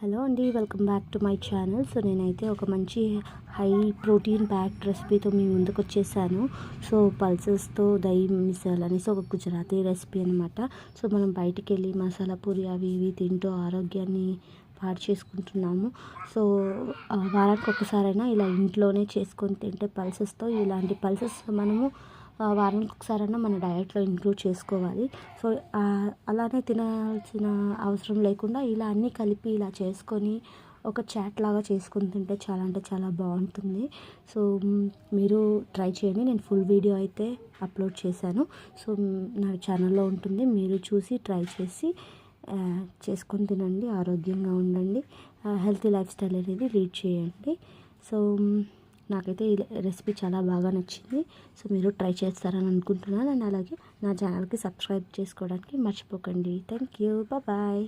Hello అండి, welcome back to my channel. So నేనైతే ఒక మంచి హై ప్రోటీన్ ప్యాక్డ్ రెసిపీతో మీ ముందుకు వచ్చేసాను. సో పల్సెస్తో దహీ మిసల్ అనేసి ఒక గుజరాతీ రెసిపీ అనమాట. సో మనం బయటికి వెళ్ళి మసాలా పూరి అవి ఇవి తింటూ ఆరోగ్యాన్ని పాడు చేసుకుంటున్నాము. సో వారానికి ఒకసారైనా ఇలా ఇంట్లోనే చేసుకొని తింటే పల్సెస్తో ఇలాంటి పల్సెస్ మనము వారానికి ఒకసారైనా మన డయట్లో ఇంక్లూడ్ చేసుకోవాలి. సో అలానే తినాల్సిన అవసరం లేకుండా ఇలా అన్నీ కలిపి ఇలా చేసుకొని ఒక చాట్ లాగా చేసుకొని తింటే చాలా అంటే చాలా బాగుంటుంది. సో మీరు ట్రై చేయండి. నేను ఫుల్ వీడియో అయితే అప్లోడ్ చేశాను. సో నా ఛానల్లో ఉంటుంది, మీరు చూసి ట్రై చేసి చేసుకొని తినండి, ఆరోగ్యంగా ఉండండి, హెల్తీ లైఫ్ స్టైల్ అనేది లీడ్ చేయండి. సో నాకైతే ఈ రెసిపీ చాలా బాగా నచ్చింది. సో మీరు ట్రై చేస్తారని అనుకుంటున్నాను. అండ్ అలాగే నా ఛానల్కి సబ్స్క్రైబ్ చేసుకోవడానికి మర్చిపోకండి. Thank you, bye.